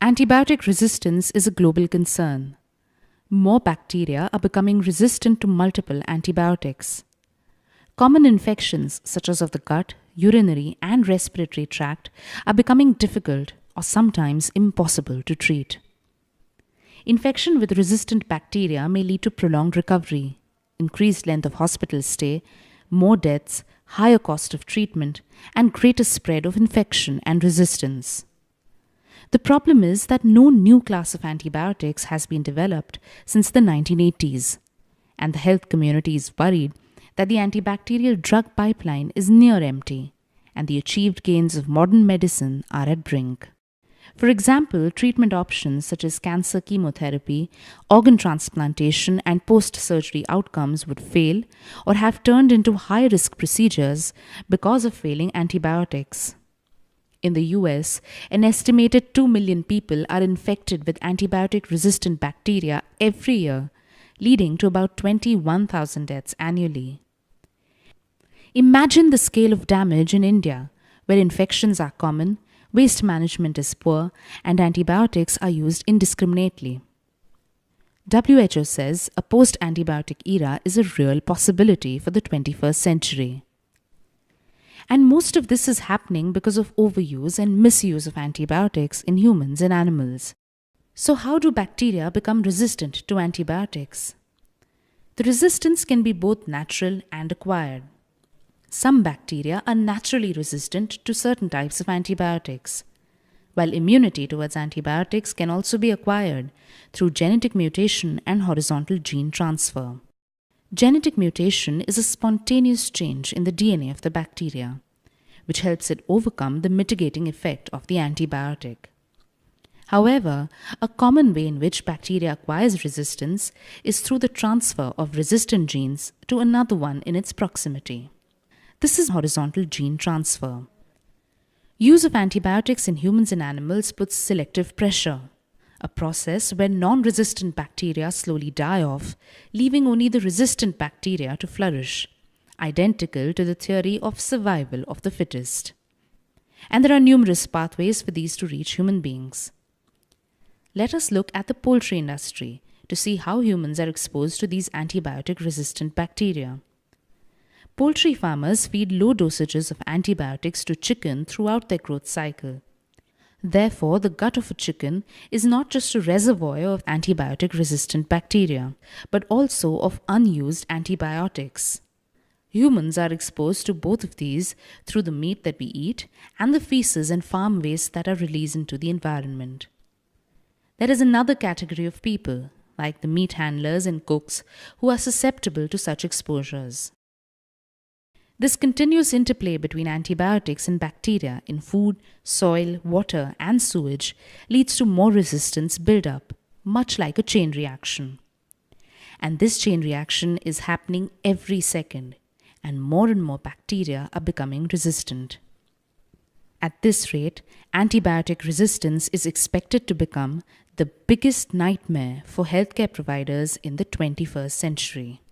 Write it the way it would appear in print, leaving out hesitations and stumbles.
Antibiotic resistance is a global concern. More bacteria are becoming resistant to multiple antibiotics. Common infections such as of the gut, urinary, and respiratory tract are becoming difficult or sometimes impossible to treat. Infection with resistant bacteria may lead to prolonged recovery, increased length of hospital stay, more deaths, higher cost of treatment, and greater spread of infection and resistance. The problem is that no new class of antibiotics has been developed since the 1980s, and the health community is worried that the antibacterial drug pipeline is near empty, and the achieved gains of modern medicine are at brink. For example, treatment options such as cancer chemotherapy, organ transplantation, and post-surgery outcomes would fail or have turned into high-risk procedures because of failing antibiotics. In the US, an estimated 2 million people are infected with antibiotic-resistant bacteria every year, leading to about 21,000 deaths annually. Imagine the scale of damage in India, where infections are common, waste management is poor, and antibiotics are used indiscriminately. WHO says a post-antibiotic era is a real possibility for the 21st century. And most of this is happening because of overuse and misuse of antibiotics in humans and animals. So how do bacteria become resistant to antibiotics? The resistance can be both natural and acquired. Some bacteria are naturally resistant to certain types of antibiotics, while immunity towards antibiotics can also be acquired through genetic mutation and horizontal gene transfer. Genetic mutation is a spontaneous change in the DNA of the bacteria, which helps it overcome the mitigating effect of the antibiotic. However, a common way in which bacteria acquires resistance is through the transfer of resistant genes to another one in its proximity. This is horizontal gene transfer. Use of antibiotics in humans and animals puts selective pressure, a process where non-resistant bacteria slowly die off, leaving only the resistant bacteria to flourish, identical to the theory of survival of the fittest. And there are numerous pathways for these to reach human beings. Let us look at the poultry industry to see how humans are exposed to these antibiotic-resistant bacteria. Poultry farmers feed low dosages of antibiotics to chicken throughout their growth cycle. Therefore, the gut of a chicken is not just a reservoir of antibiotic-resistant bacteria, but also of unused antibiotics. Humans are exposed to both of these through the meat that we eat and the feces and farm waste that are released into the environment. There is another category of people, like the meat handlers and cooks, who are susceptible to such exposures. This continuous interplay between antibiotics and bacteria in food, soil, water, and sewage leads to more resistance buildup, much like a chain reaction. And this chain reaction is happening every second, and more bacteria are becoming resistant. At this rate, antibiotic resistance is expected to become the biggest nightmare for healthcare providers in the 21st century.